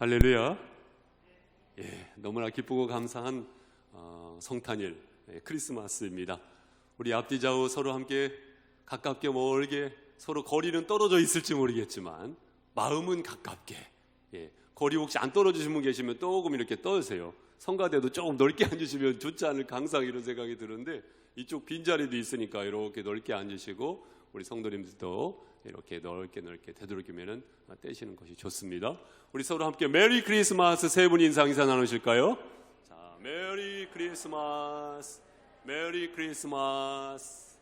할렐루야. 너무나 기쁘고 감사한 성탄일 크리스마스입니다. 우리 앞뒤 좌우 서로 함께 가깝게 멀게 서로 거리는 떨어져 있을지 모르겠지만 마음은 가깝게, 거리 혹시 안 떨어지신 분 계시면 조금 이렇게 떠주세요. 성가대도 조금 넓게 앉으시면 좋지 않을까 항상 이런 생각이 드는데, 이쪽 빈자리도 있으니까 이렇게 넓게 앉으시고 우리 성도님들도 이렇게 넓게 되도록이면 떼시는 것이 좋습니다. 우리 서로 함께 메리 크리스마스 세 분 인사 나누실까요? 자, 메리 크리스마스, 메리 크리스마스.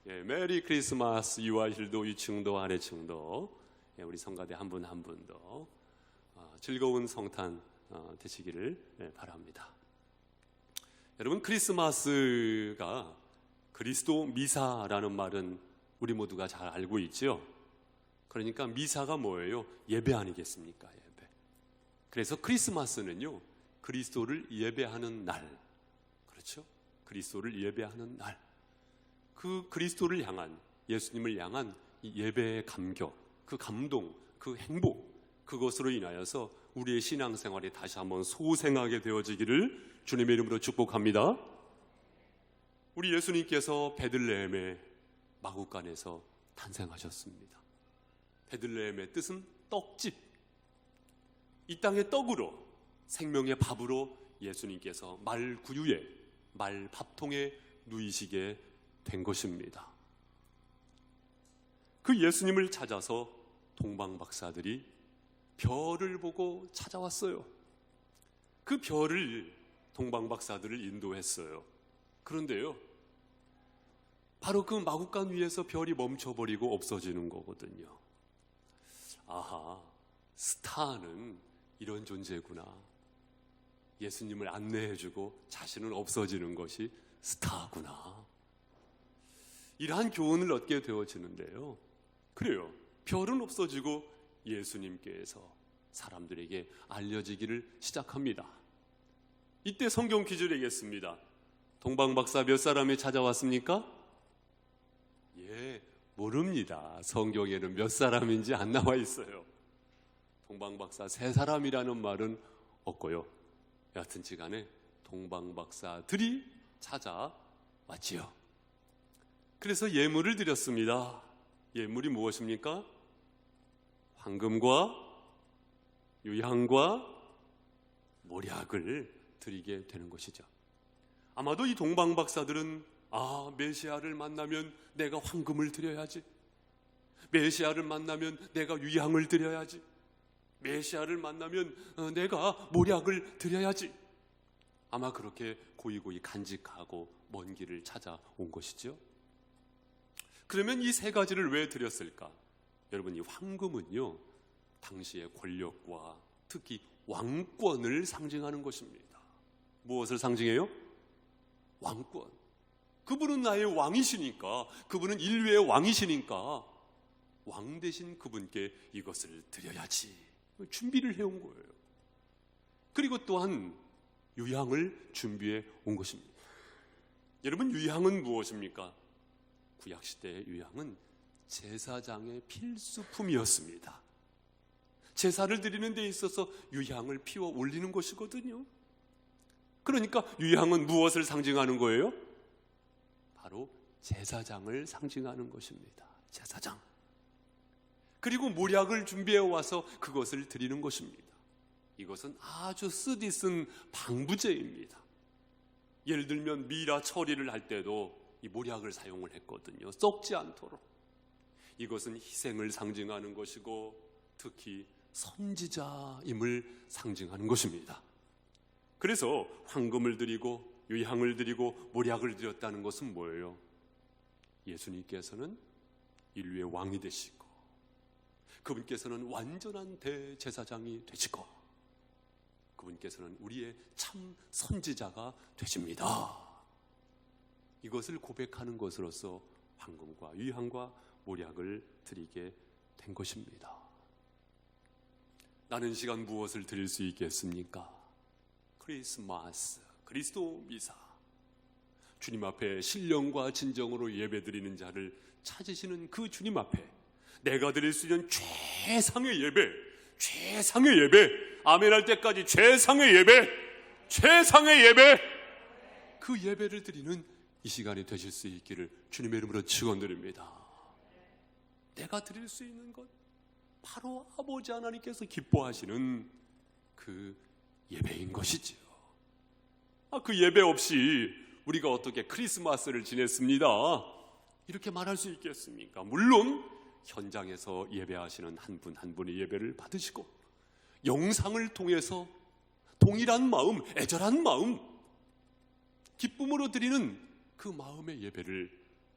메리 크리스마스. 유아실도, 유층도, 아래층도, 우리 성가대 한 분 한 분도 즐거운 성탄 되시기를 바랍니다. 여러분, 크리스마스가 그리스도 미사라는 말은 우리 모두가 잘 알고 있죠. 그러니까 미사가 뭐예요? 예배 아니겠습니까? 예배. 그래서 크리스마스는요, 그리스도를 예배하는 날. 그렇죠? 그리스도를 예배하는 날. 그 그리스도를 향한, 예수님을 향한 이 예배의 감격, 그 감동, 그 행복, 그것으로 인하여서 우리의 신앙생활이 다시 한번 소생하게 되어지기를 주님의 이름으로 축복합니다. 우리 예수님께서 베들레헴의 마구간에서 탄생하셨습니다. 베들레헴의 뜻은 떡집. 이 땅의 떡으로, 생명의 밥으로 예수님께서 말구유에, 말밥통에 누이시게 된 것입니다. 그 예수님을 찾아서 동방박사들이 별을 보고 찾아왔어요. 그 별을 동방박사들을 인도했어요. 그런데요, 바로 그 마구간 위에서 별이 멈춰버리고 없어지는 거거든요. 아하, 스타는 이런 존재구나. 예수님을 안내해주고 자신은 없어지는 것이 스타구나. 이러한 교훈을 얻게 되어지는데요. 그래요, 별은 없어지고 예수님께서 사람들에게 알려지기를 시작합니다. 이때 성경 퀴즈 내겠습니다. 동방박사 몇 사람이 찾아왔습니까? 모릅니다. 성경에는 몇 사람인지 안 나와 있어요. 동방박사 세 사람이라는 말은 없고요. 여하튼지 간에 동방박사들이 찾아왔지요. 그래서 예물을 드렸습니다. 예물이 무엇입니까? 황금과 유향과 모략을 드리게 되는 것이죠. 아마도 이 동방박사들은 메시아를 만나면 내가 황금을 드려야지, 메시아를 만나면 내가 유향을 드려야지, 메시아를 만나면 내가 모략을 드려야지, 아마 그렇게 고이고이 간직하고 먼 길을 찾아온 것이죠. 그러면 이 세 가지를 왜 드렸을까? 여러분, 이 황금은요, 당시의 권력과 특히 왕권을 상징하는 것입니다. 무엇을 상징해요? 왕권. 그분은 나의 왕이시니까, 그분은 인류의 왕이시니까 왕 대신 그분께 이것을 드려야지 준비를 해온 거예요. 그리고 또한 유향을 준비해 온 것입니다. 여러분, 유향은 무엇입니까? 구약시대의 유향은 제사장의 필수품이었습니다. 제사를 드리는 데 있어서 유향을 피워 올리는 것이거든요. 그러니까 유향은 무엇을 상징하는 거예요? 바로 제사장을 상징하는 것입니다. 제사장. 그리고 모략을 준비해 와서 그것을 드리는 것입니다. 이것은 아주 쓰디쓴 방부제입니다. 예를 들면 미라 처리를 할 때도 이 모략을 사용을 했거든요. 썩지 않도록. 이것은 희생을 상징하는 것이고 특히 선지자임을 상징하는 것입니다. 그래서 황금을 드리고 유향을 드리고 모략을 드렸다는 것은 뭐예요? 예수님께서는 인류의 왕이 되시고 그분께서는 완전한 대제사장이 되시고 그분께서는 우리의 참 선지자가 되십니다. 이것을 고백하는 것으로서 황금과 유향과 모략을 드리게 된 것입니다. 나는 시간 무엇을 드릴 수 있겠습니까? 크리스마스, 그리스도 미사. 주님 앞에 신령과 진정으로 예배드리는 자를 찾으시는 그 주님 앞에 내가 드릴 수 있는 최상의 예배, 최상의 예배, 아멘할 때까지 최상의 예배, 최상의 예배, 그 예배를 드리는 이 시간이 되실 수 있기를 주님의 이름으로 축원드립니다. 내가 드릴 수 있는 것, 바로 아버지 하나님께서 기뻐하시는 그 예배인 것이지요. 그 예배 없이 우리가 어떻게 크리스마스를 지냈습니다, 이렇게 말할 수 있겠습니까? 물론 현장에서 예배하시는 한 분 한 분의 예배를 받으시고, 영상을 통해서 동일한 마음, 애절한 마음, 기쁨으로 드리는 그 마음의 예배를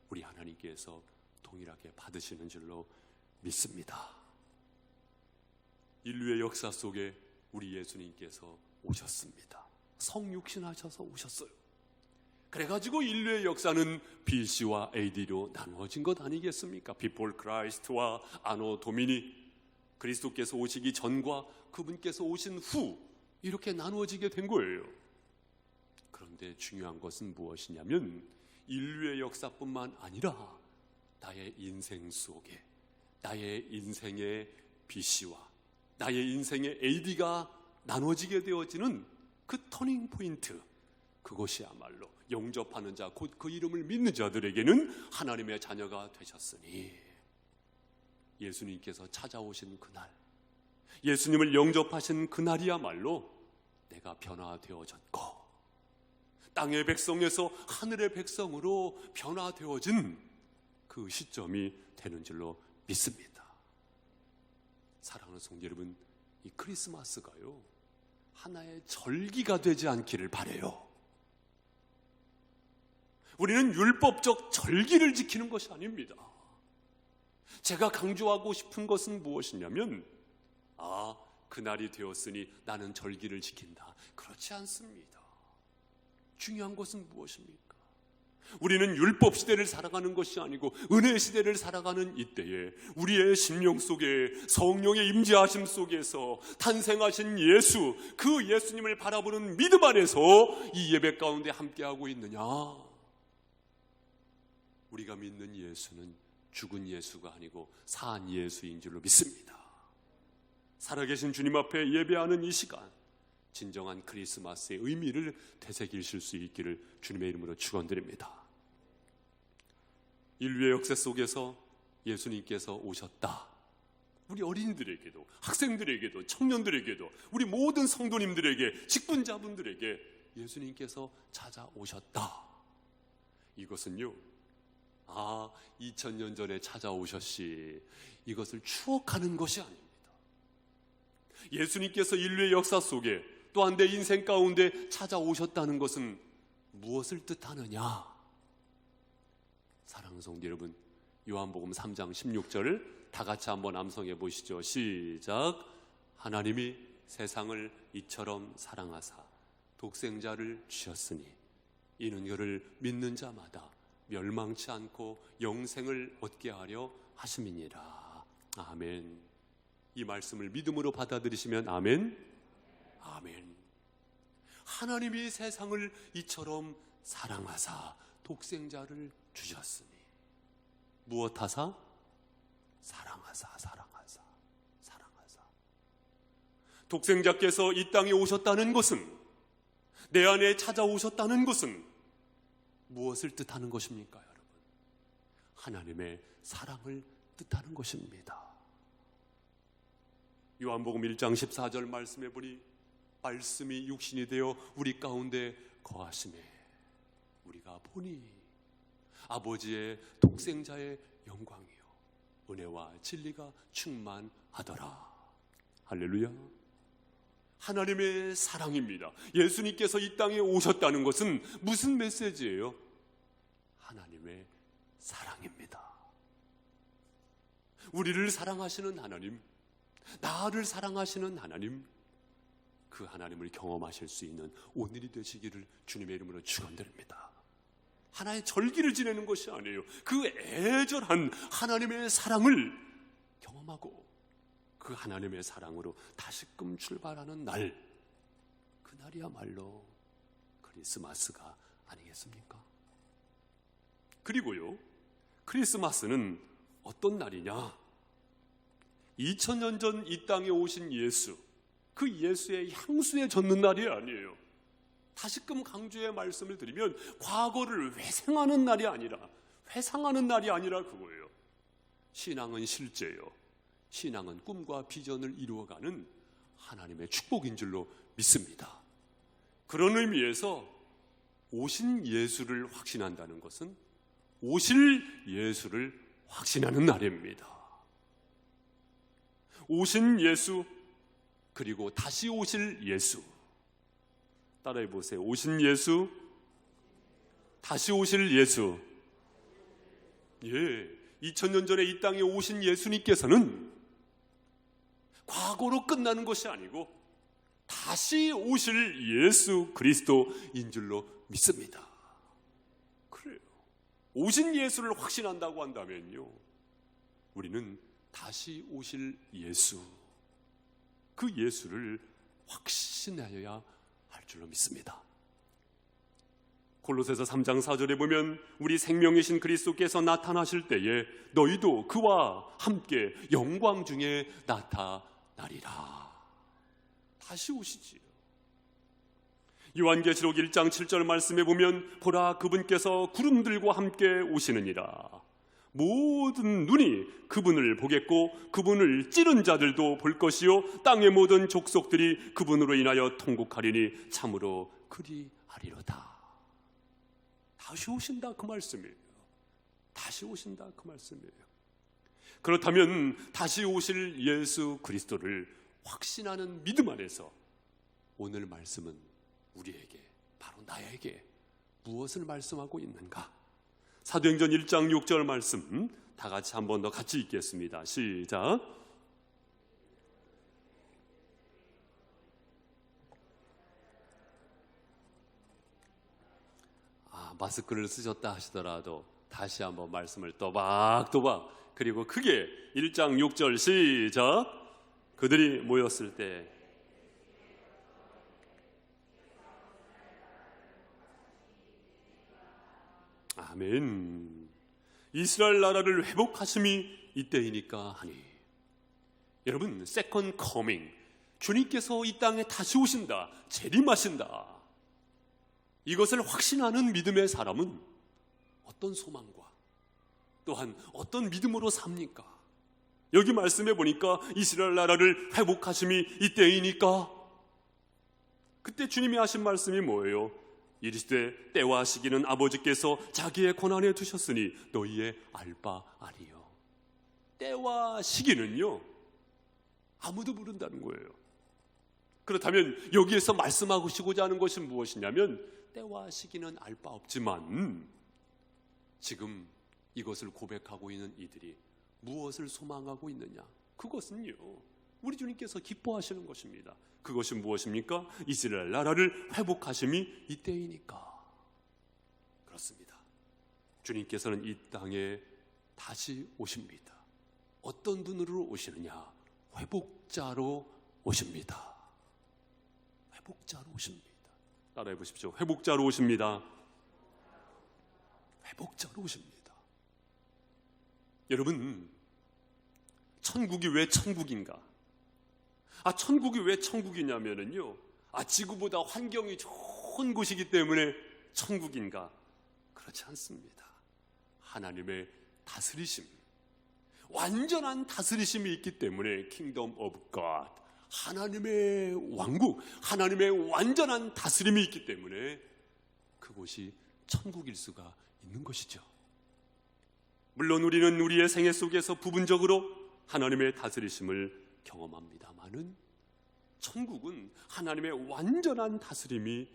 우리 하나님께서 동일하게 받으시는 줄로 믿습니다. 인류의 역사 속에 우리 예수님께서 오셨습니다. 성육신하셔서 오셨어요. 그래가지고 인류의 역사는 BC와 AD로 나누어진 것 아니겠습니까? Before Christ와 Anno Domini, 그리스도께서 오시기 전과 그분께서 오신 후, 이렇게 나누어지게 된 거예요. 그런데 중요한 것은 무엇이냐면, 인류의 역사뿐만 아니라 나의 인생 속에, 나의 인생의 BC와 나의 인생의 AD가 나눠지게 되어지는 그 터닝 포인트, 그것이야말로 영접하는 자, 곧 그 이름을 믿는 자들에게는 하나님의 자녀가 되셨으니, 예수님께서 찾아오신 그날, 예수님을 영접하신 그날이야말로 내가 변화되어졌고, 땅의 백성에서 하늘의 백성으로 변화되어진 그 시점이 되는 줄로 믿습니다. 사랑하는 성도 여러분, 이 크리스마스가요, 하나의 절기가 되지 않기를 바라요. 우리는 율법적 절기를 지키는 것이 아닙니다. 제가 강조하고 싶은 것은 무엇이냐면, 그날이 되었으니 나는 절기를 지킨다, 그렇지 않습니다. 중요한 것은 무엇입니까? 우리는 율법 시대를 살아가는 것이 아니고 은혜 시대를 살아가는 이때에 우리의 심령 속에 성령의 임재하심 속에서 탄생하신 예수, 그 예수님을 바라보는 믿음 안에서 이 예배 가운데 함께하고 있느냐? 우리가 믿는 예수는 죽은 예수가 아니고 산 예수인 줄로 믿습니다. 살아계신 주님 앞에 예배하는 이 시간, 진정한 크리스마스의 의미를 되새기실 수 있기를 주님의 이름으로 축원드립니다. 인류의 역사 속에서 예수님께서 오셨다. 우리 어린이들에게도, 학생들에게도, 청년들에게도, 우리 모든 성도님들에게, 직분자분들에게 예수님께서 찾아오셨다. 이것은요, 2000년 전에 찾아오셨시, 이것을 추억하는 것이 아닙니다. 예수님께서 인류의 역사 속에 또한 내 인생 가운데 찾아오셨다는 것은 무엇을 뜻하느냐? 사랑하는 성도 여러분, 요한복음 3장 16절을 다 같이 한번 암송해 보시죠. 시작. 하나님이 세상을 이처럼 사랑하사 독생자를 주셨으니 이는 그를 믿는 자마다 멸망치 않고 영생을 얻게 하려 하심이니라. 아멘. 이 말씀을 믿음으로 받아들이시면 아멘. 아멘. 하나님이 세상을 이처럼 사랑하사 독생자를 주셨으니, 무엇하사? 사랑하사. 독생자께서 이 땅에 오셨다는 것은, 내 안에 찾아오셨다는 것은 무엇을 뜻하는 것입니까, 여러분? 하나님의 사랑을 뜻하는 것입니다. 요한복음 1장 14절 말씀해 보니, 말씀이 육신이 되어 우리 가운데 거하시매 우리가 보니 아버지의 독생자의 영광이요 은혜와 진리가 충만하더라. 할렐루야. 하나님의 사랑입니다. 예수님께서 이 땅에 오셨다는 것은 무슨 메시지예요? 하나님의 사랑입니다. 우리를 사랑하시는 하나님, 나를 사랑하시는 하나님, 그 하나님을 경험하실 수 있는 오늘이 되시기를 주님의 이름으로 축원드립니다. 하나의 절기를 지내는 것이 아니에요. 그 애절한 하나님의 사랑을 경험하고 그 하나님의 사랑으로 다시금 출발하는 날, 그날이야말로 크리스마스가 아니겠습니까? 그리고요, 크리스마스는 어떤 날이냐? 2000년 전 이 땅에 오신 예수, 그 예수의 향수에 젖는 날이 아니에요. 다시금 강조의 말씀을 드리면 과거를 회상하는 날이 아니라 그거예요. 신앙은 실제요. 신앙은 꿈과 비전을 이루어가는 하나님의 축복인 줄로 믿습니다. 그런 의미에서 오신 예수를 확신한다는 것은 오실 예수를 확신하는 날입니다. 오신 예수, 그리고 다시 오실 예수. 따라해 보세요. 오신 예수, 다시 오실 예수. 2000년 전에 이 땅에 오신 예수님께서는 과거로 끝나는 것이 아니고 다시 오실 예수 그리스도인 줄로 믿습니다. 그래요. 오신 예수를 확신한다고 한다면요, 우리는 다시 오실 예수, 그 예수를 확신하여야 할 줄로 믿습니다. 골로새서 3장 4절에 보면 우리 생명이신 그리스도께서 나타나실 때에 너희도 그와 함께 영광 중에 나타나리라. 다시 오시지요. 요한계시록 1장 7절 말씀에 보면 보라, 그분께서 구름들과 함께 오시느니라. 모든 눈이 그분을 보겠고 그분을 찌른 자들도 볼 것이요 땅의 모든 족속들이 그분으로 인하여 통곡하리니 참으로 그리하리로다. 다시 오신다, 그 말씀이에요. 다시 오신다, 그 말씀이에요. 그렇다면 다시 오실 예수 그리스도를 확신하는 믿음 안에서 오늘 말씀은 우리에게, 바로 나에게 무엇을 말씀하고 있는가? 사도행전 1장 6절 말씀 다 같이 한 번 더 같이 읽겠습니다. 시작. 마스크를 쓰셨다 하시더라도 다시 한번 말씀을 또박또박, 그리고 크게 1장 6절 시작. 그들이 모였을 때 아멘. 이스라엘 나라를 회복하심이 이때이니까 하니. 여러분, 세컨 커밍, 주님께서 이 땅에 다시 오신다, 재림하신다, 이것을 확신하는 믿음의 사람은 어떤 소망과 또한 어떤 믿음으로 삽니까? 여기 말씀해 보니까 이스라엘 나라를 회복하심이 이때이니까, 그때 주님이 하신 말씀이 뭐예요? 이르시되 때와 시기는 아버지께서 자기의 권한에 두셨으니 너희의 알 바 아니요. 때와 시기는요, 아무도 모른다는 거예요. 그렇다면 여기에서 말씀하시고자 하는 것은 무엇이냐면, 때와 시기는 알 바 없지만 지금 이것을 고백하고 있는 이들이 무엇을 소망하고 있느냐? 그것은요, 우리 주님께서 기뻐하시는 것입니다. 그것이 무엇입니까? 이스라엘 나라를 회복하심이 이때이니까. 그렇습니다. 주님께서는 이 땅에 다시 오십니다. 어떤 분으로 오시느냐? 회복자로 오십니다. 회복자로 오십니다. 따라해 보십시오. 회복자로 오십니다. 회복자로 오십니다. 여러분, 천국이 왜 천국인가? 천국이 왜 천국이냐면요, 지구보다 환경이 좋은 곳이기 때문에 천국인가? 그렇지 않습니다. 하나님의 다스리심, 완전한 다스리심이 있기 때문에 킹덤 오브 갓, 하나님의 왕국, 하나님의 완전한 다스림이 있기 때문에 그곳이 천국일 수가 있는 것이죠. 물론 우리는 우리의 생애 속에서 부분적으로 하나님의 다스리심을 경험합니다마는 천국은 하나님의 완전한 다스림이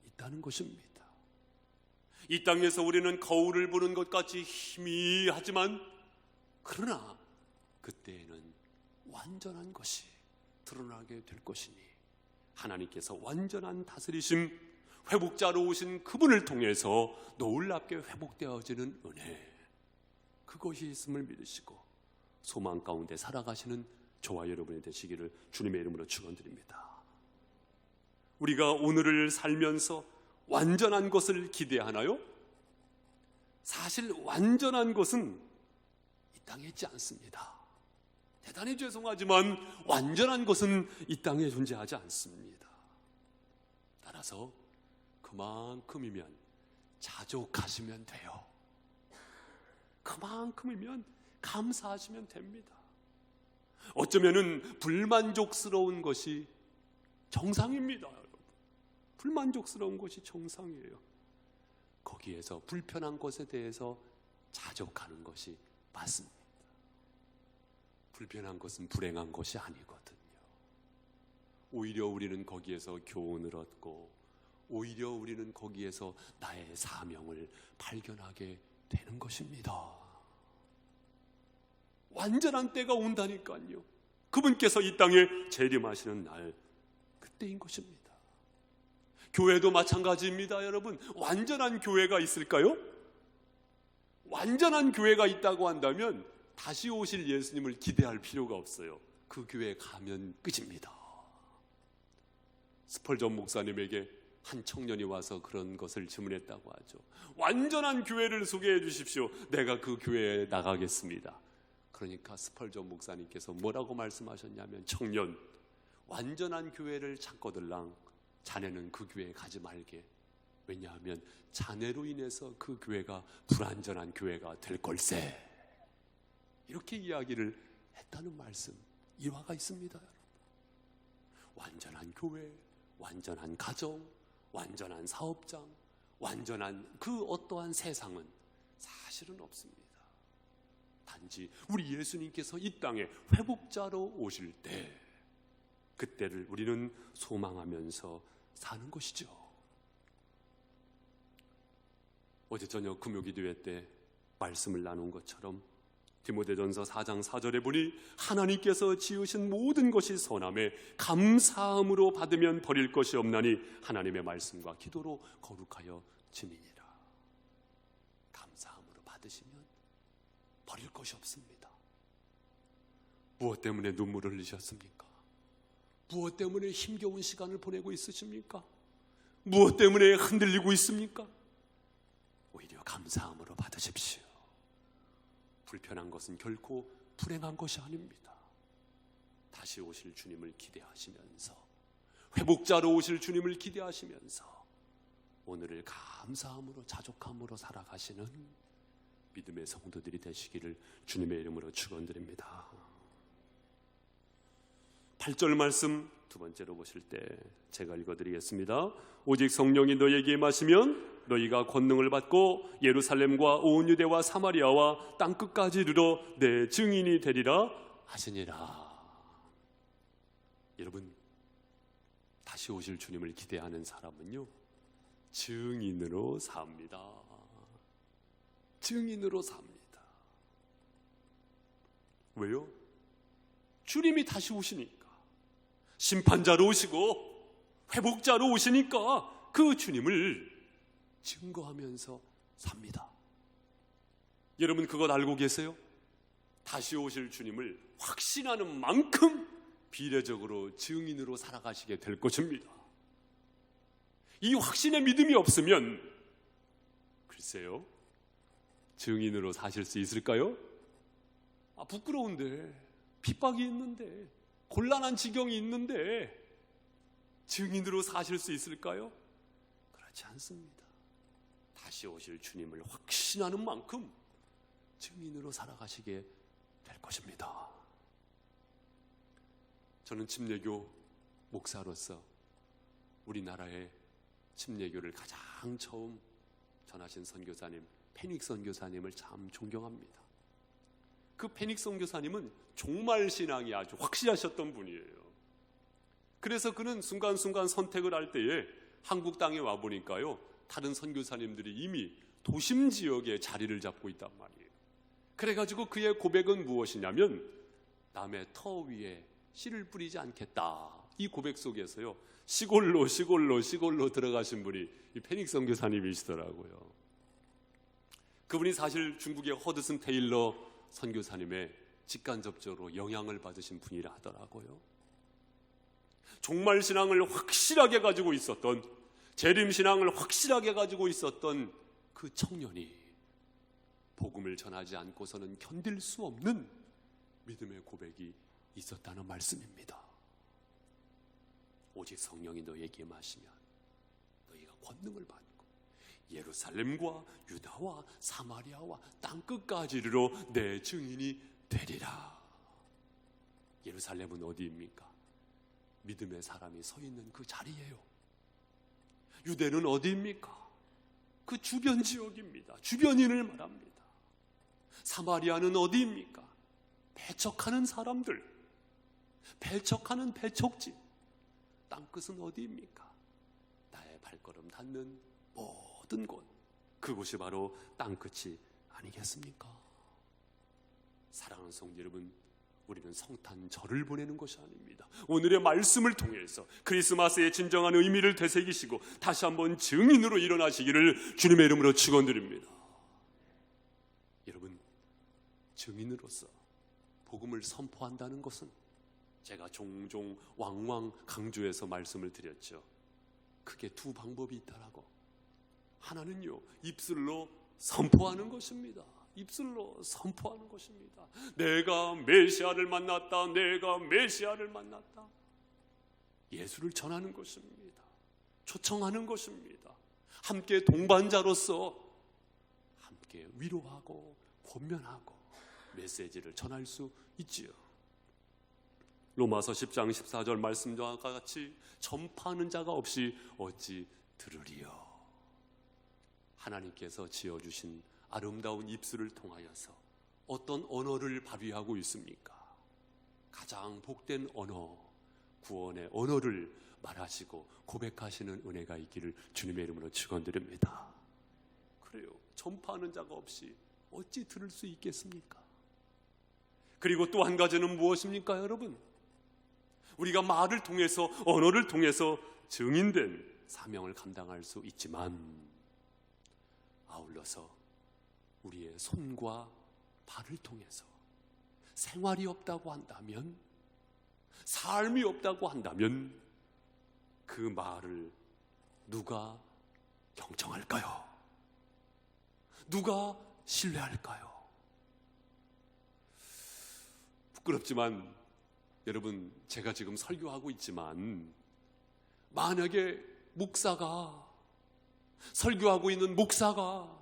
있다는 것입니다. 이 땅에서 우리는 거울을 보는 것 같이 희미하지만, 그러나 그때에는 완전한 것이 드러나게 될 것이니, 하나님께서 완전한 다스리심, 회복자로 오신 그분을 통해서 놀랍게 회복되어지는 은혜, 그것이 있음을 믿으시고 소망 가운데 살아가시는 저와 여러분이 되시기를 주님의 이름으로 축원드립니다. 우리가 오늘을 살면서 완전한 것을 기대하나요? 사실 완전한 것은 이 땅에 있지 않습니다. 대단히 죄송하지만 완전한 것은 이 땅에 존재하지 않습니다. 따라서 그만큼이면 자족하시면 돼요. 그만큼이면 감사하시면 됩니다. 어쩌면은 불만족스러운 것이 정상입니다. 여러분. 불만족스러운 것이 정상이에요. 거기에서 불편한 것에 대해서 자족하는 것이 맞습니다. 불편한 것은 불행한 것이 아니거든요. 오히려 우리는 거기에서 교훈을 얻고, 오히려 우리는 거기에서 나의 사명을 발견하게 되는 것입니다. 완전한 때가 온다니까요. 그분께서 이 땅에 재림하시는 날, 그때인 것입니다. 교회도 마찬가지입니다. 여러분, 완전한 교회가 있을까요? 완전한 교회가 있다고 한다면 다시 오실 예수님을 기대할 필요가 없어요. 그 교회에 가면 끝입니다. 스펄전 목사님에게 한 청년이 와서 그런 것을 질문했다고 하죠. 완전한 교회를 소개해 주십시오. 내가 그 교회에 나가겠습니다. 그러니까 스펄전 목사님께서 뭐라고 말씀하셨냐면, 청년, 완전한 교회를 찾거들랑 자네는 그 교회에 가지 말게. 왜냐하면 자네로 인해서 그 교회가 불완전한 교회가 될 걸세. 이렇게 이야기를 했다는 말씀, 일화가 있습니다. 완전한 교회, 완전한 가정, 완전한 사업장, 완전한 그 어떠한 세상은 사실은 없습니다. 단지 우리 예수님께서 이 땅에 회복자로 오실 때, 그때를 우리는 소망하면서 사는 것이죠. 어제 저녁 금요기도회 때 말씀을 나눈 것처럼 디모데전서 4장 4절에 보니 하나님께서 지으신 모든 것이 선함에 감사함으로 받으면 버릴 것이 없나니 하나님의 말씀과 기도로 거룩하여 지니니라. 감사함으로 받으시면 버릴 것이 없습니다. 무엇 때문에 눈물을 흘리셨습니까? 무엇 때문에 힘겨운 시간을 보내고 있으십니까? 무엇 때문에 흔들리고 있습니까? 오히려 감사함으로 받으십시오. 불편한 것은 결코 불행한 것이 아닙니다. 다시 오실 주님을 기대하시면서, 회복자로 오실 주님을 기대하시면서 오늘을 감사함으로, 자족함으로 살아가시는 믿음의 성도들이 되시기를 주님의 이름으로 축원드립니다. 8절 말씀 두 번째로 보실 때 제가 읽어드리겠습니다. 오직 성령이 너희에게 임하시면 너희가 권능을 받고 예루살렘과 온 유대와 사마리아와 땅끝까지 이르러 내 증인이 되리라 하시니라. 여러분, 다시 오실 주님을 기대하는 사람은요, 증인으로 삽니다. 증인으로 삽니다. 왜요? 주님이 다시 오시니까, 심판자로 오시고 회복자로 오시니까 그 주님을 증거하면서 삽니다. 여러분, 그것 알고 계세요? 다시 오실 주님을 확신하는 만큼 비례적으로 증인으로 살아가시게 될 것입니다. 이 확신의 믿음이 없으면 글쎄요, 증인으로 사실 수 있을까요? 부끄러운데, 핍박이 있는데, 곤란한 지경이 있는데 증인으로 사실 수 있을까요? 그렇지 않습니다. 다시 오실 주님을 확신하는 만큼 증인으로 살아가시게 될 것입니다. 저는 침례교 목사로서 우리나라의 침례교를 가장 처음 전하신 선교사님, 페닉 선교사님을 참 존경합니다. 그 페닉 선교사님은 종말 신앙이 아주 확실하셨던 분이에요. 그래서 그는 순간순간 선택을 할 때에 한국 땅에 와 보니까요, 다른 선교사님들이 이미 도심 지역에 자리를 잡고 있단 말이에요. 그래가지고 그의 고백은 무엇이냐면, 남의 터 위에 씨를 뿌리지 않겠다. 이 고백 속에서요, 시골로 들어가신 분이 이 페닉 선교사님이시더라고요. 그분이 사실 중국의 허드슨 테일러 선교사님의 직간접적으로 영향을 받으신 분이라 하더라고요. 종말신앙을 확실하게 가지고 있었던, 재림신앙을 확실하게 가지고 있었던 그 청년이 복음을 전하지 않고서는 견딜 수 없는 믿음의 고백이 있었다는 말씀입니다. 오직 성령이 너에게 임하시면 너희가 권능을 받고 예루살렘과 유다와 사마리아와 땅끝까지 이르러 내 증인이 되리라. 예루살렘은 어디입니까? 믿음의 사람이 서 있는 그 자리예요. 유대는 어디입니까? 그 주변 지역입니다. 주변인을 말합니다. 사마리아는 어디입니까? 배척하는 사람들, 배척하는 배척지. 땅끝은 어디입니까? 나의 발걸음 닿는 모든 곳, 그곳이 바로 땅끝이 아니겠습니까? 사랑하는 성도 여러분, 우리는 성탄절을 보내는 것이 아닙니다. 오늘의 말씀을 통해서 크리스마스의 진정한 의미를 되새기시고 다시 한번 증인으로 일어나시기를 주님의 이름으로 축원드립니다. 여러분, 증인으로서 복음을 선포한다는 것은 제가 종종 왕왕 강조해서 말씀을 드렸죠. 크게 두 방법이 있다라고. 하나는요, 입술로 선포하는 것입니다. 입술로 선포하는 것입니다. 내가 메시아를 만났다. 내가 메시아를 만났다. 예수를 전하는 것입니다. 초청하는 것입니다. 함께 동반자로서 함께 위로하고 권면하고 메시지를 전할 수 있지요. 로마서 10장 14절 말씀과 같이 전파하는 자가 없이 어찌 들으리요. 하나님께서 지어주신 아름다운 입술을 통하여서 어떤 언어를 발휘하고 있습니까? 가장 복된 언어, 구원의 언어를 말하시고 고백하시는 은혜가 있기를 주님의 이름으로 축원드립니다. 그래요. 전파하는 자가 없이 어찌 들을 수 있겠습니까? 그리고 또 한 가지는 무엇입니까, 여러분? 우리가 말을 통해서, 언어를 통해서 증인된 사명을 감당할 수 있지만 아울러서 우리의 손과 발을 통해서 생활이 없다고 한다면, 삶이 없다고 한다면 그 말을 누가 경청할까요? 누가 신뢰할까요? 부끄럽지만 여러분, 제가 지금 설교하고 있지만 만약에 목사가, 설교하고 있는 목사가,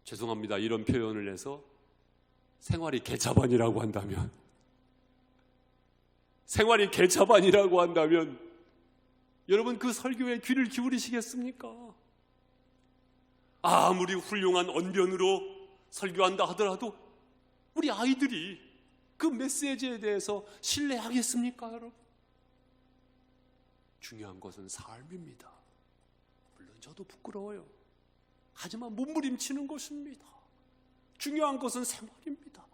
죄송합니다, 이런 표현을 해서 생활이 개차반이라고 한다면, 생활이 개차반이라고 한다면 여러분, 그 설교에 귀를 기울이시겠습니까? 아무리 훌륭한 언변으로 설교한다 하더라도 우리 아이들이 그 메시지에 대해서 신뢰하겠습니까, 여러분? 중요한 것은 삶입니다. 물론 저도 부끄러워요. 하지만 몸부림치는 것입니다. 중요한 것은 생활입니다.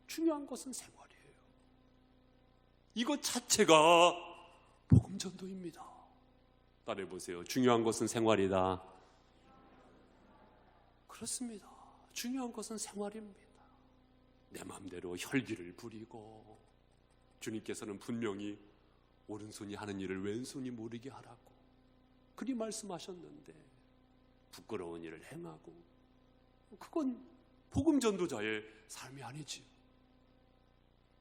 중요한 것은 생활이에요. 이것 자체가 복음전도입니다. 따라해보세요. 중요한 것은 생활이다. 그렇습니다. 중요한 것은 생활입니다. 내 마음대로 혈기를 부리고, 주님께서는 분명히 오른손이 하는 일을 왼손이 모르게 하라고 그리 말씀하셨는데 부끄러운 일을 행하고, 그건 복음 전도자의 삶이 아니지요.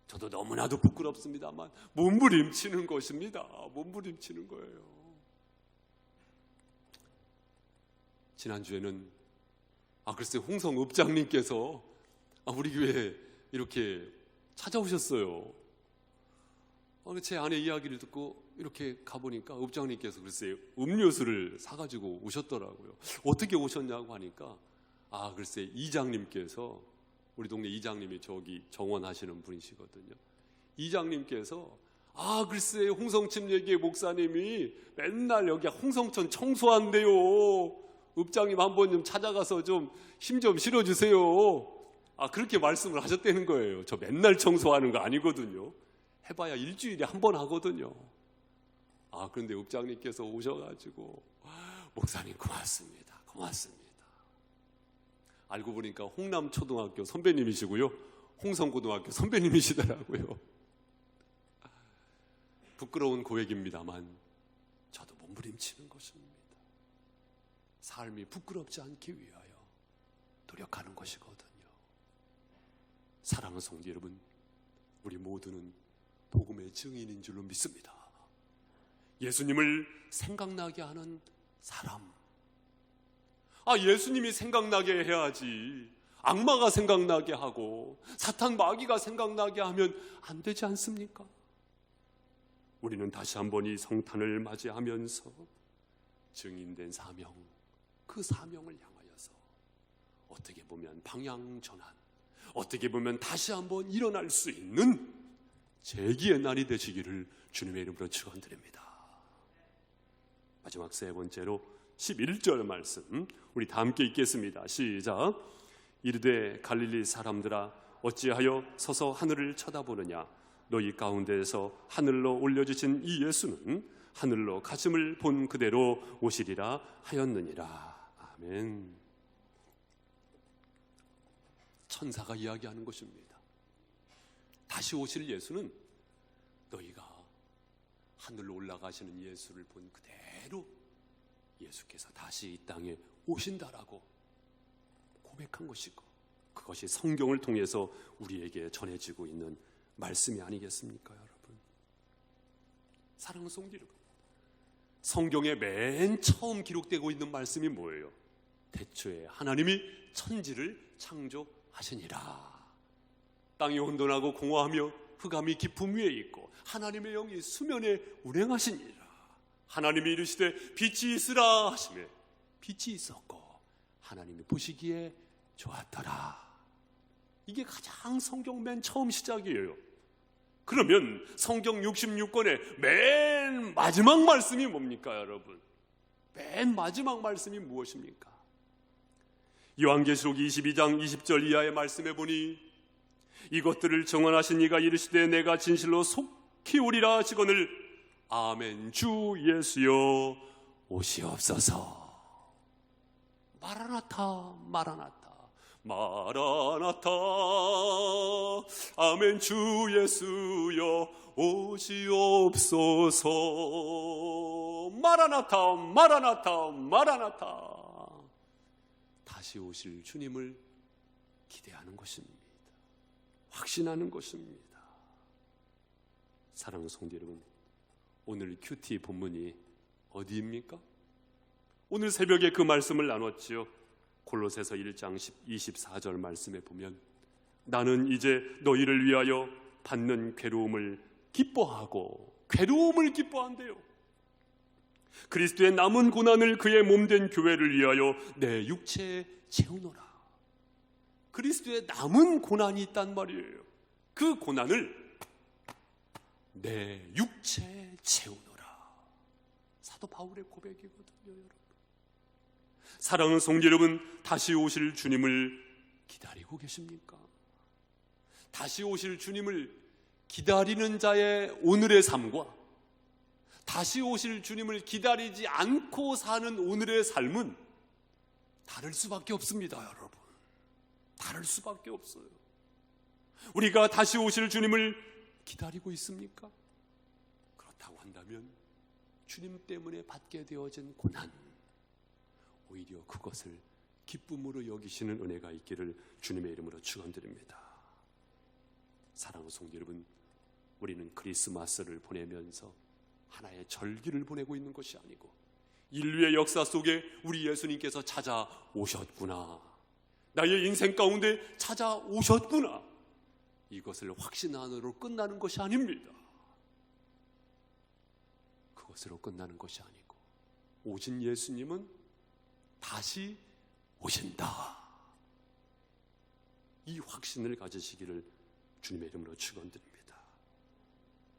저도 너무나도 부끄럽습니다만 몸부림치는 것입니다. 몸부림치는 거예요. 지난주에는 글쎄 홍성 읍장님께서 우리 교회에 이렇게 찾아오셨어요. 제 아내 이야기를 듣고 이렇게 가보니까 읍장님께서 글쎄 음료수를 사가지고 오셨더라고요. 어떻게 오셨냐고 하니까 글쎄 이장님께서, 우리 동네 이장님이 저기 정원하시는 분이시거든요. 이장님께서 글쎄 홍성침례교회 목사님이 맨날 여기 홍성천 청소한대요. 읍장님 한번 좀 찾아가서 좀 힘 좀 실어주세요. 그렇게 말씀을 하셨다는 거예요. 저 맨날 청소하는 거 아니거든요. 해봐야 일주일에 한 번 하거든요. 그런데 읍장님께서 오셔가지고 목사님 고맙습니다. 고맙습니다. 알고 보니까 홍남초등학교 선배님이시고요, 홍성고등학교 선배님이시더라고요. 부끄러운 고백입니다만 저도 몸부림치는 것입니다. 삶이 부끄럽지 않기 위하여 노력하는 것이거든요. 사랑하는 성도 여러분, 우리 모두는 복음의 증인인 줄로 믿습니다. 예수님을 생각나게 하는 사람. 예수님이 생각나게 해야지. 악마가 생각나게 하고 사탄 마귀가 생각나게 하면 안 되지 않습니까? 우리는 다시 한번 이 성탄을 맞이하면서 증인된 사명, 그 사명을 향하여서 어떻게 보면 방향 전환, 어떻게 보면 다시 한번 일어날 수 있는 재기의 날이 되시기를 주님의 이름으로 축원드립니다. 마지막 세 번째로 11절 말씀 우리 다 함께 읽겠습니다. 시작. 이르되 갈릴리 사람들아 어찌하여 서서 하늘을 쳐다보느냐. 너희 가운데에서 하늘로 올려주신 이 예수는 하늘로 가심을 본 그대로 오시리라 하였느니라. 아멘. 천사가 이야기하는 것입니다. 다시 오실 예수는 너희가 하늘로 올라가시는 예수를 본 그대로 예수께서 다시 이 땅에 오신다라고 고백한 것이고, 그것이 성경을 통해서 우리에게 전해지고 있는 말씀이 아니겠습니까, 여러분? 사랑하는 성도 여러분, 성경에 맨 처음 기록되고 있는 말씀이 뭐예요? 태초에 하나님이 천지를 창조하시니라. 땅이 혼돈하고 공허하며 흑암이 깊음 위에 있고 하나님의 영이 수면에 운행하시니라. 하나님이 이르시되 빛이 있으라 하시매 빛이 있었고 하나님이 보시기에 좋았더라. 이게 가장 성경 맨 처음 시작이에요. 그러면 성경 66권의 맨 마지막 말씀이 뭡니까, 여러분? 맨 마지막 말씀이 무엇입니까? 요한계시록 22장 20절 이하의 말씀에 보니 이것들을 정언하신 이가 이르시되 내가 진실로 속히 오리라 하시거늘 아멘. 주 예수여 오시옵소서. 마라나타 마라나타 마라나타 아멘. 주 예수여 오시옵소서. 마라나타 마라나타 마라나타. 다시 오실 주님을 기대하는 것입니다. 확신하는 것입니다. 사랑하는 성도 여러분, 오늘 큐티 본문이 어디입니까? 오늘 새벽에 그 말씀을 나눴지요. 골로새서 1장 24절 말씀에 보면 나는 이제 너희를 위하여 받는 괴로움을 기뻐하고, 괴로움을 기뻐한대요. 그리스도의 남은 고난을 그의 몸된 교회를 위하여 내 육체에 채우노라. 그리스도의 남은 고난이 있단 말이에요. 그 고난을 내 육체에 채우노라. 사도 바울의 고백이거든요, 여러분. 사랑하는 성도 여러분, 다시 오실 주님을 기다리고 계십니까? 다시 오실 주님을 기다리는 자의 오늘의 삶과 다시 오실 주님을 기다리지 않고 사는 오늘의 삶은 다를 수밖에 없습니다, 여러분. 다를 수밖에 없어요. 우리가 다시 오실 주님을 기다리고 있습니까? 그렇다고 한다면 주님 때문에 받게 되어진 고난, 오히려 그것을 기쁨으로 여기시는 은혜가 있기를 주님의 이름으로 축원드립니다. 사랑하는 성도 여러분, 우리는 크리스마스를 보내면서 하나의 절기를 보내고 있는 것이 아니고 인류의 역사 속에 우리 예수님께서 찾아오셨구나, 나의 인생 가운데 찾아오셨구나, 이것을 확신하느로 끝나는 것이 아닙니다. 그것으로 끝나는 것이 아니고 오신 예수님은 다시 오신다. 이 확신을 가지시기를 주님의 이름으로 축원드립니다.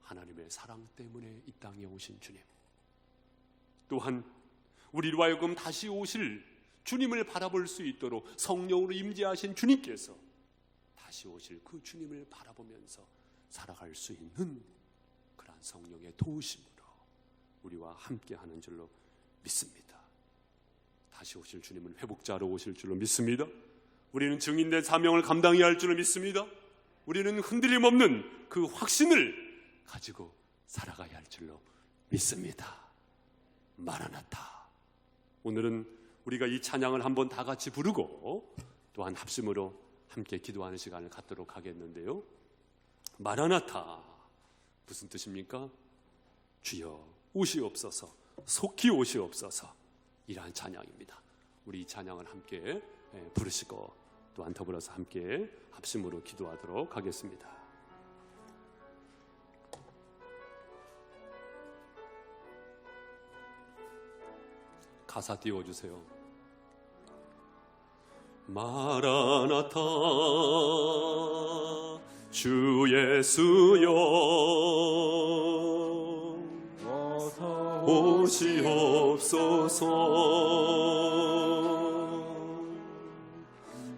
하나님의 사랑 때문에 이 땅에 오신 주님, 또한 우리로 하여금 다시 오실 주님을 바라볼 수 있도록 성령으로 임재하신 주님께서 다시 오실 그 주님을 바라보면서 살아갈 수 있는 그러한 성령의 도우심으로 우리와 함께하는 줄로 믿습니다. 다시 오실 주님은 회복자로 오실 줄로 믿습니다. 우리는 증인된 사명을 감당해야 할 줄로 믿습니다. 우리는 흔들림 없는 그 확신을 가지고 살아가야 할 줄로 믿습니다. 마라나타. 오늘은 우리가 이 찬양을 한번 다 같이 부르고 또한 합심으로 함께 기도하는 시간을 갖도록 하겠는데요, 마라나타, 무슨 뜻입니까? 주여 오시옵소서, 속히 오시옵소서, 이러한 찬양입니다. 우리 이 찬양을 함께 부르시고 또한 더불어서 함께 합심으로 기도하도록 하겠습니다. 가사 띄워주세요. 마라나타 주 예수여 오시옵소서.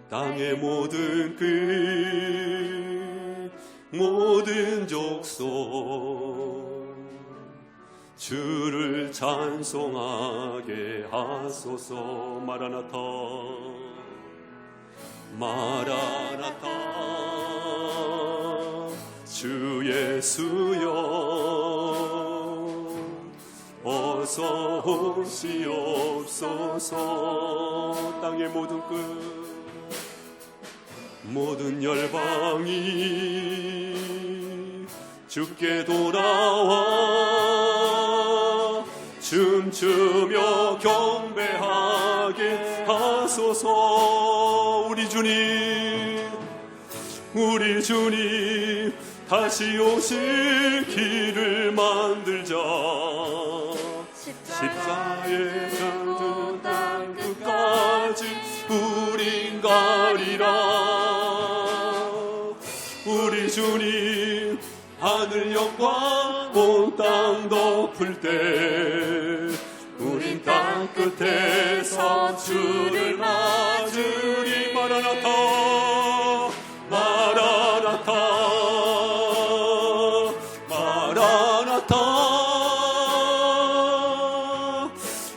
땅의 모든 끝 모든 족속 주를 찬송하게 하소서. 마라나타 마라나타 주 예수여 어서 오시옵소서. 땅의 모든 끝 모든 열방이 주께 돌아와 춤추며 경배하게 하소서. 우리 주님 다시 오실 길을 만들자. 십자가에 닿는 땅 끝까지 우린 가리라. 우리 주님 하늘 영광 온 땅 덮을 때 우린 땅 끝에서 주를 맞으리. 마라나타 마라나타 마라나타.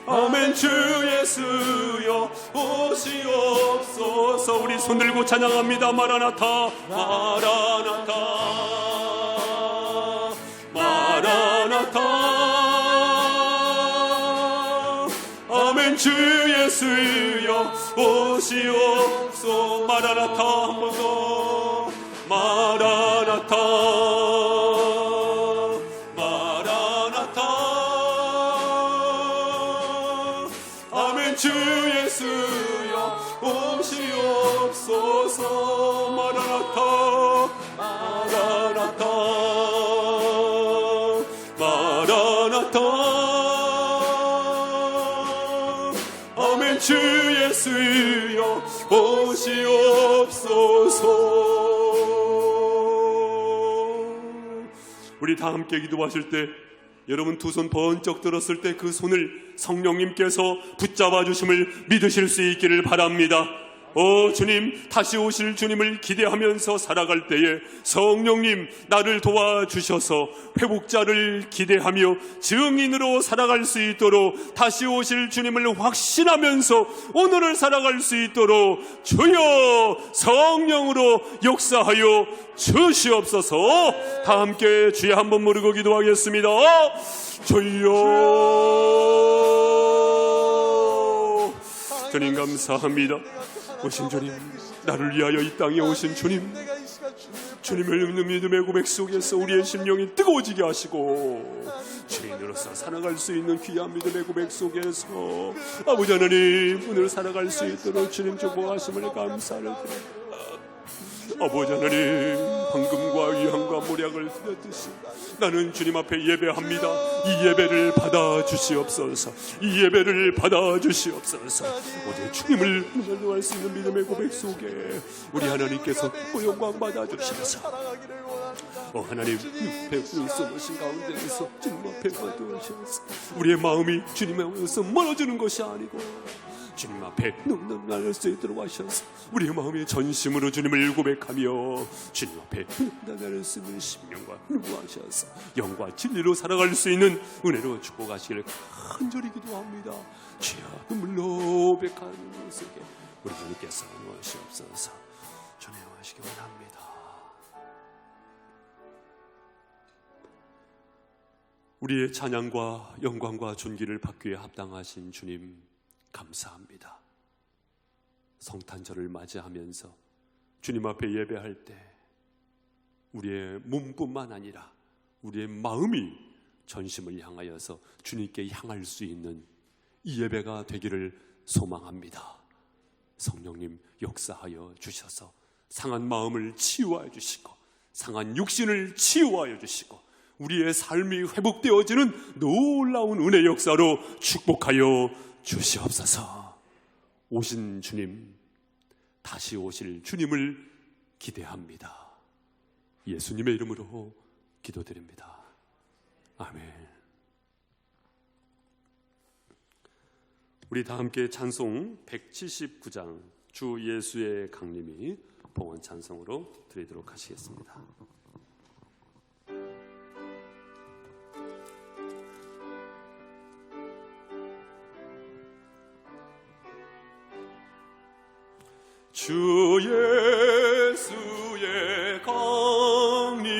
아멘. 주 예수여 오시옵소서. 우리 손 들고 찬양합니다. 마라나타 마라나타 마라나타. 아멘. 주 예수여 오시옵소서. 마라나타. 한 번 더 마라나타 마라나타. 아멘. 주 예수여 오시옵소서. 마라나타 마라나타 마라나타. 아멘. 주 예수여 오시옵소서. 우리 다 함께 기도하실 때 여러분 두 손 번쩍 들었을 때 그 손을 성령님께서 붙잡아 주심을 믿으실 수 있기를 바랍니다. 주님, 다시 오실 주님을 기대하면서 살아갈 때에 성령님 나를 도와주셔서 회복자를 기대하며 증인으로 살아갈 수 있도록, 다시 오실 주님을 확신하면서 오늘을 살아갈 수 있도록 주여 성령으로 역사하여 주시옵소서. 다 함께 주여 한번 부르고 기도하겠습니다. 주여. 주님 감사합니다. 오신 주님, 나를 위하여 이 땅에 오신 주님, 주님을 믿음의 고백 속에서 우리의 심령이 뜨거워지게 하시고 주인으로서 살아갈 수 있는 귀한 믿음의 고백 속에서 아버지 하나님 오늘 살아갈 수 있도록 주님 축복하심을 감사를 드립니다. 아버지 하나님, 황금과 위향과 모략을 드렸듯이 나는 주님 앞에 예배합니다. 이 예배를 받아주시옵소서. 이 예배를 받아주시옵소서. 오직 주님을 찬양할 수 있는 믿음의 고백 속에 우리 하나님께서 영광 받아주셔서 하나님 육배 숨으신 가운데에서 주님 앞에 받으셔서 우리의 마음이 주님에서 멀어지는 것이 아니고 주님 앞에 늠름할 수 있도록 하셔서 우리의 마음의 전심으로 주님을 고백하며 주님 앞에 나갈 수 있는 심령과 누구하셔서 영과 진리로 살아갈 수 있는 은혜로 축복하시기를 간절히 기도합니다. 주여 눈물로 고백하는 모습에 우리 주님께서 무엇이옵소서 전행하시기 원합니다. 우리의 찬양과 영광과 존귀를 받기에 합당하신 주님 감사합니다. 성탄절을 맞이하면서 주님 앞에 예배할 때 우리의 몸뿐만 아니라 우리의 마음이 전심을 향하여서 주님께 향할 수 있는 이 예배가 되기를 소망합니다. 성령님 역사하여 주셔서 상한 마음을 치유하여 주시고 상한 육신을 치유하여 주시고 우리의 삶이 회복되어지는 놀라운 은혜 역사로 축복하여 주시옵소서. 오신 주님, 다시 오실 주님을 기대합니다. 예수님의 이름으로 기도드립니다. 아멘. 우리 다 함께 찬송 179장 주 예수의 강림이 봉헌 찬송으로 드리도록 하시겠습니다. 주 예수의 강림이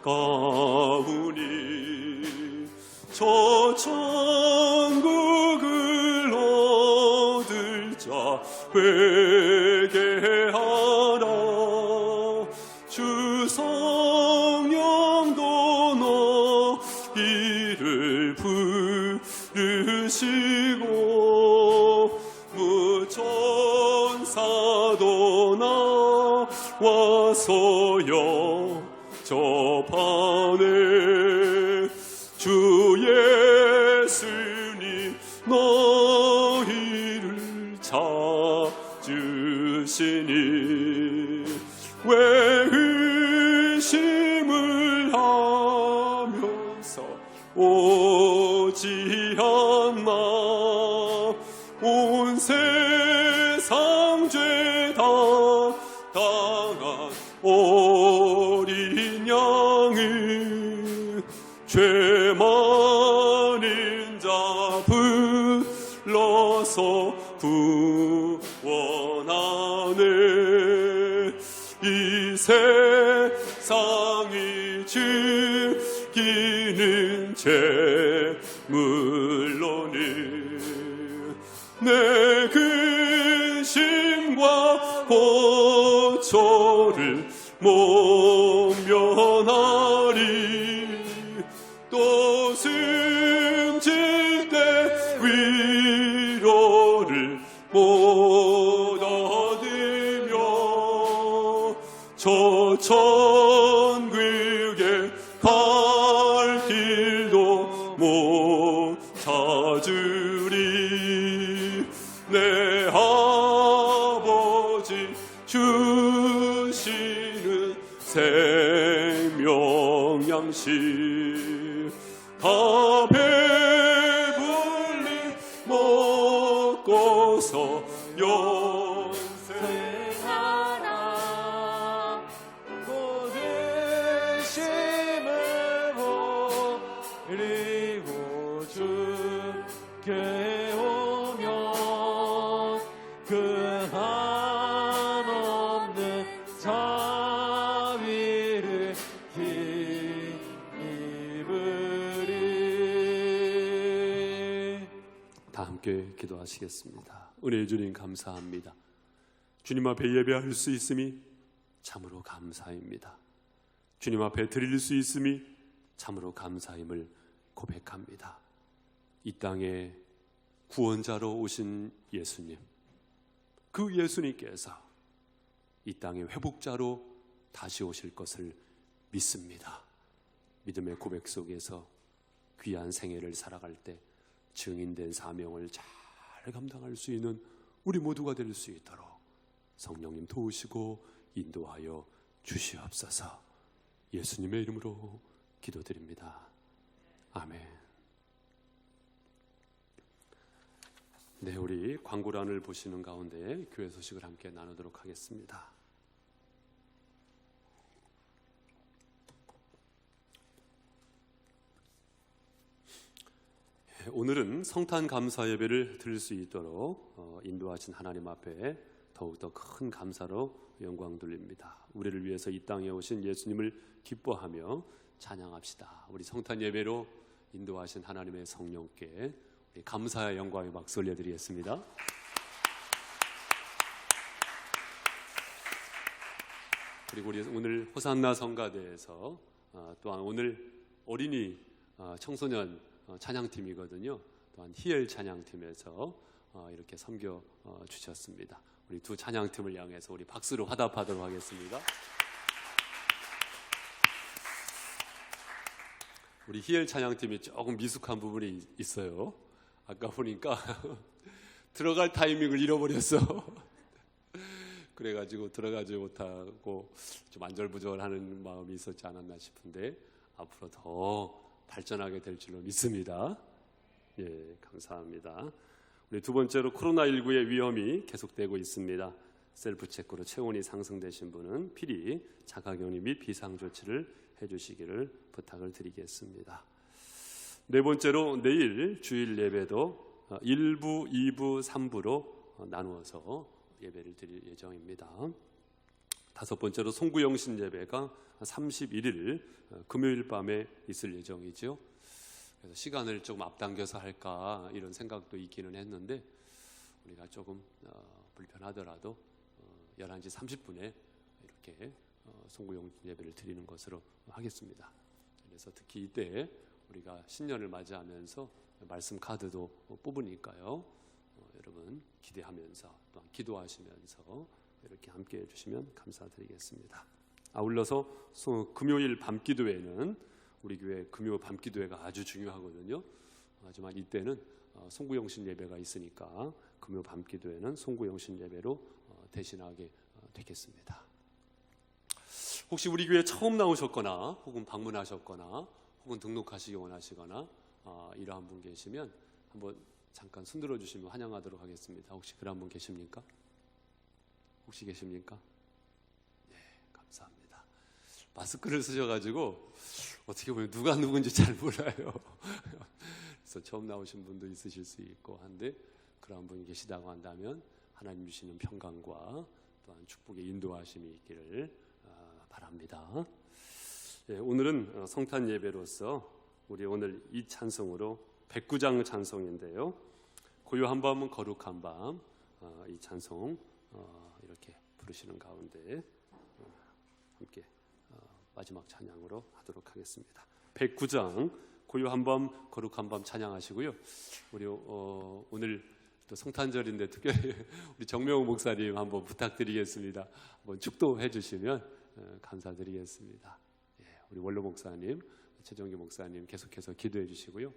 가까우니 저 천국을 얻을 자 회개하라. 주 성령도 너희를 부르시고 무천사도 나와서여 저판에 주 예수님 너희를 찾으시니 왜 의심을 하면서 오지 않나. 온 세상 죄 다 당한 어린 양을 죄 많은 자 불러서 구원하네. 이 세상이 즐기는 죄 물론이 내 근심과 고초를 모면하리. 또 숨질 때 위로를 못 얻으며 저 천국에 갈 길도 못 찾으리. 내 아버지 주시는 생명 양식 다 배불리 먹고서 영생하라. 모든 심을 버리고 주께 오면 그 한없는 자비를 힘입으리. 다 함께 기도하시겠습니다. 은혜의 주님 감사합니다. 주님 앞에 예배할 수 있음이 참으로 감사입니다. 주님 앞에 드릴 수 있음이 참으로 감사임을 고백합니다. 이 땅에 구원자로 오신 예수님, 그 예수님께서 이 땅의 회복자로 다시 오실 것을 믿습니다. 믿음의 고백 속에서 귀한 생애를 살아갈 때 증인된 사명을 잘 감당할 수 있는 우리 모두가 될 수 있도록 성령님 도우시고 인도하여 주시옵소서. 예수님의 이름으로 기도드립니다. 아멘. 네, 우리 광고란을 보시는 가운데 교회 소식을 함께 나누도록 하겠습니다. 오늘은 성탄 감사 예배를 드릴 수 있도록 인도하신 하나님 앞에 더욱더 큰 감사로 영광 돌립니다. 우리를 위해서 이 땅에 오신 예수님을 기뻐하며 찬양합시다. 우리 성탄 예배로 인도하신 하나님의 성령께 우리 감사의 영광의 박수 올려드리겠습니다. 그리고 우리 오늘 호산나 성가대에서 또한 오늘 어린이 청소년 찬양팀이거든요. 또한 희열 찬양팀에서 이렇게 섬겨 주셨습니다. 우리 두 찬양팀을 향해서 우리 박수로 화답하도록 하겠습니다. 우리 희열 찬양팀이 조금 미숙한 부분이 있어요. 아까 보니까 들어갈 타이밍을 잃어버렸어. 그래가지고 들어가지 못하고 좀 안절부절하는 마음이 있었지 않았나 싶은데 앞으로 더 발전하게 될 줄로 믿습니다. 예, 감사합니다. 우리 두 번째로 코로나19의 위험이 계속되고 있습니다. 셀프 체크로 체온이 상승되신 분은 필히 자가격리 및 비상조치를 해주시기를 부탁을 드리겠습니다. 네 번째로 내일 주일 예배도 1부, 2부, 3부로 나누어서 예배를 드릴 예정입니다. 다섯 번째로 송구영신 예배가 31일 금요일 밤에 있을 예정이죠. 그래서 시간을 조금 앞당겨서 할까 이런 생각도 있기는 했는데 우리가 조금 불편하더라도 11시 30분에 이렇게 송구영신 예배를 드리는 것으로 하겠습니다. 그래서 특히 이때 우리가 신년을 맞이하면서 말씀 카드도 뽑으니까요. 여러분 기대하면서 또한 기도하시면서 이렇게 함께 해주시면 감사드리겠습니다. 아울러서 금요일 밤기도회는 우리 교회 금요 밤기도회가 아주 중요하거든요. 하지만 이때는 송구영신 예배가 있으니까 금요 밤기도회는 송구영신 예배로 대신하게 되겠습니다. 혹시 우리 교회 처음 나오셨거나 혹은 방문하셨거나 혹은 등록하시기 원하시거나 이러한 분 계시면 한번 잠깐 손들어 주시면 환영하도록 하겠습니다. 혹시 그런 분 계십니까? 혹시 계십니까? 네, 감사합니다. 마스크를 쓰셔가지고 어떻게 보면 누가 누군지 잘 몰라요. 그래서 처음 나오신 분도 있으실 수 있고 한데 그런 분이 계시다고 한다면 하나님 주시는 평강과 또한 축복의 인도하심이 있기를 바랍니다. 예, 오늘은 성탄 예배로서 우리 오늘 이 찬송으로 109장 찬송인데요. 고요한 밤은 거룩한 밤, 이 찬송 이렇게 부르시는 가운데 함께 마지막 찬양으로 하도록 하겠습니다. 109장 고요한 밤 거룩한 밤 찬양하시고요. 우리 오늘 또 성탄절인데 특별히 우리 정명호 목사님 한번 부탁드리겠습니다. 한번 축도해 주시면 감사드리겠습니다. 예, 우리 원로 목사님, 최정기 목사님 계속해서 기도해 주시고요.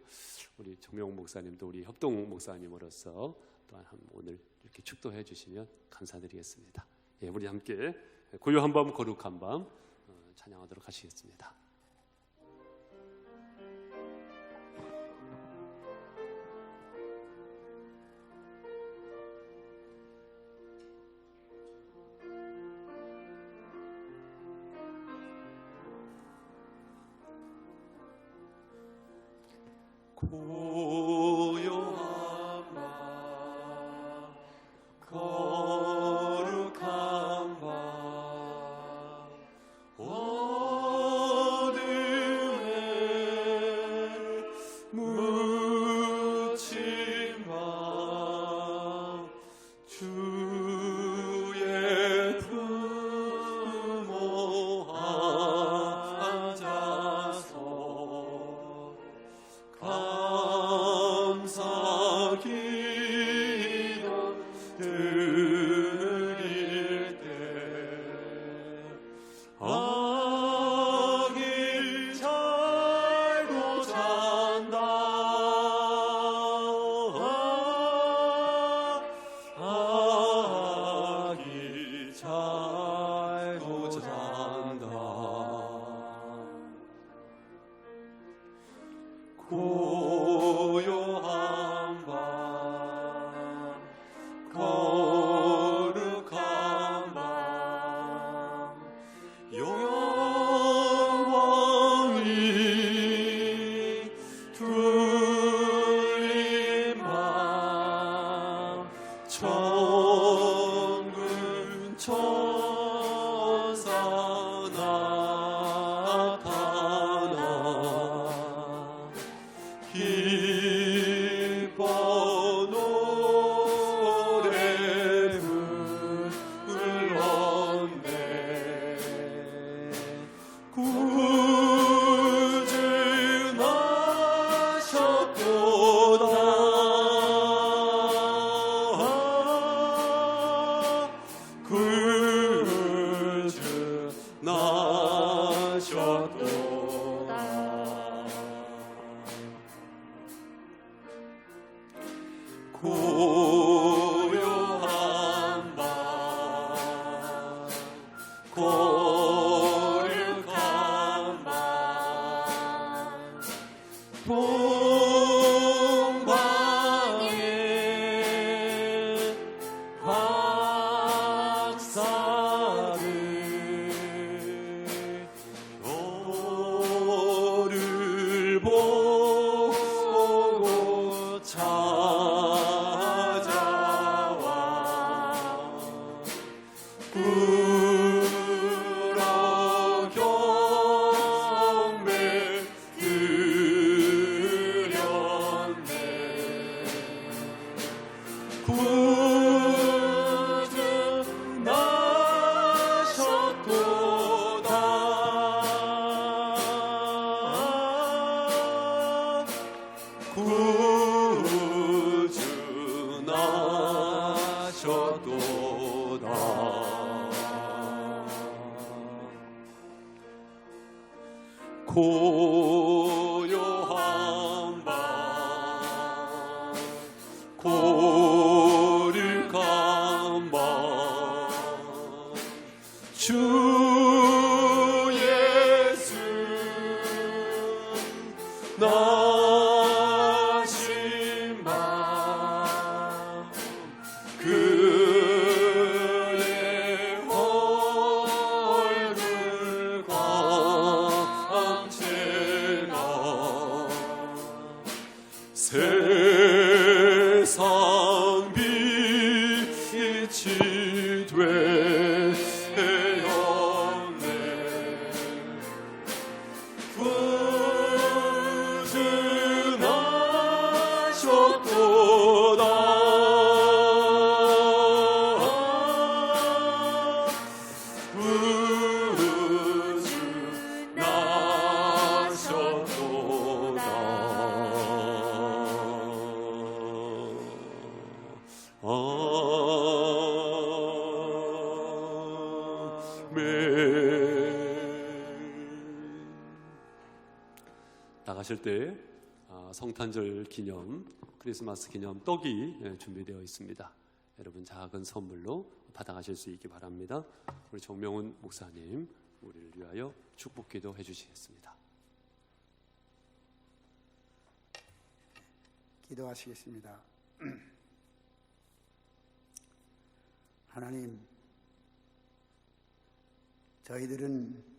우리 정명호 목사님도 우리 협동 목사님으로서 또한 오늘 이렇게 축도해 주시면 감사드리겠습니다. 예, 우리 함께 고요한 밤 거룩한 밤 찬양하도록 하시겠습니다. 고요한 밤 거룩한 밤 어둠에 묻힌 밤 주의 품어 앉아서 감사 기도 드릴 때 아기 잘도 잔다 아기 잘도 잔다 고요한 밤 거룩한 밤 영광이 둘린 밤 천군 천사 나타나 기뻐 노래 불렀네 고요한 밤 고를 감방 주 예수 나신 밤 그의 얼굴과 함께가 세상 빛이 되었네 나가실 때 성탄절 기념, 크리스마스 기념 떡이 준비되어 있습니다. 여러분 작은 선물로 받아가실 수 있기 바랍니다. 우리 정명훈 목사님 우리를 위하여 축복기도 해주시겠습니다. 기도하시겠습니다. 하나님, 저희들은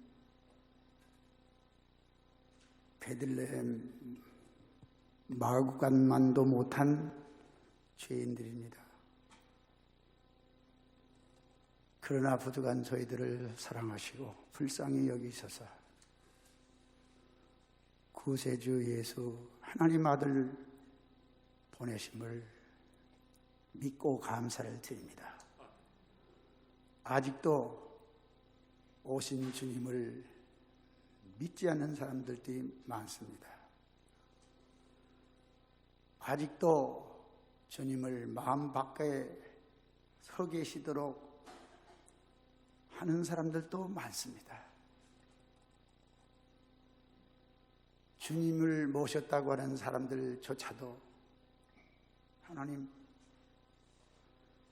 베들레헴 마구간만도 못한 죄인들입니다. 그러나 부족한 저희들을 사랑하시고 불쌍히 여기셔서 구세주 예수 하나님 아들 보내심을 믿고 감사를 드립니다. 아직도 오신 주님을 믿지 않는 사람들이 많습니다. 아직도 주님을 마음 밖에 서 계시도록 하는 사람들도 많습니다. 주님을 모셨다고 하는 사람들조차도 하나님,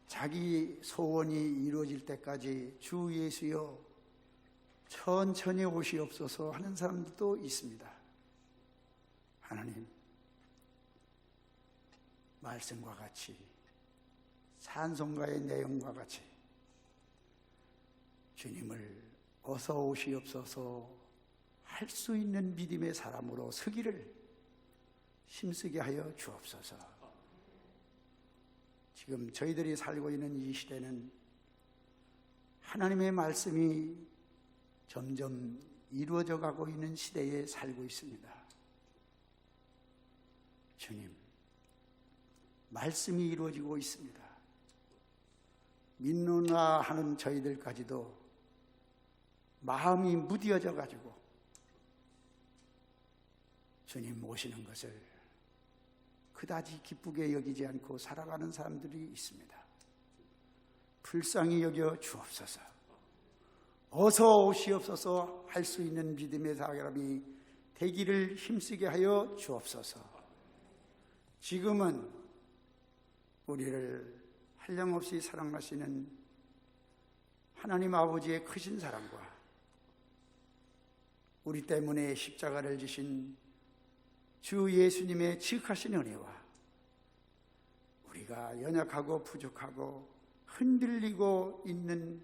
자기 소원이 이루어질 때까지 주 예수여 천천히 오시옵소서 하는 사람들도 있습니다. 하나님, 말씀과 같이 찬송가의 내용과 같이 주님을 어서 오시옵소서 할 수 있는 믿음의 사람으로 서기를 힘쓰게 하여 주옵소서. 지금 저희들이 살고 있는 이 시대는 하나님의 말씀이 점점 이루어져 가고 있는 시대에 살고 있습니다. 주님, 말씀이 이루어지고 있습니다. 믿노나 하는 저희들까지도 마음이 무뎌져 가지고 주님 모시는 것을 그다지 기쁘게 여기지 않고 살아가는 사람들이 있습니다. 불쌍히 여겨 주옵소서. 어서 오시옵소서 할 수 있는 믿음의 사람이 되기를 힘쓰게 하여 주옵소서. 지금은 우리를 한량없이 사랑하시는 하나님 아버지의 크신 사랑과 우리 때문에 십자가를 지신 주 예수님의 지극하신 은혜와 우리가 연약하고 부족하고 흔들리고 있는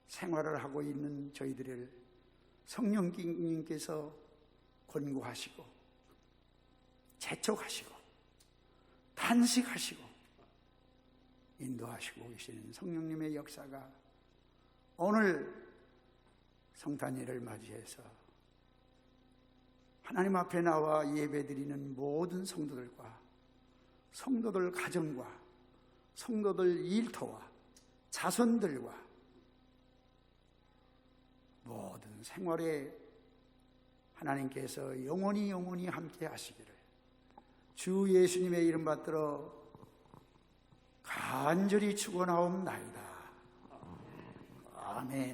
생활을 하고 있는 저희들을 성령님께서 권고하시고 재촉하시고 탄식하시고 인도하시고 계시는 성령님의 역사가 오늘 성탄일을 맞이해서 하나님 앞에 나와 예배드리는 모든 성도들과 성도들 가정과 성도들 일터와 자손들과 모든 생활에 하나님께서 영원히 함께 하시기를 주 예수님의 이름 받들어 간절히 축원하옵나이다. 아멘.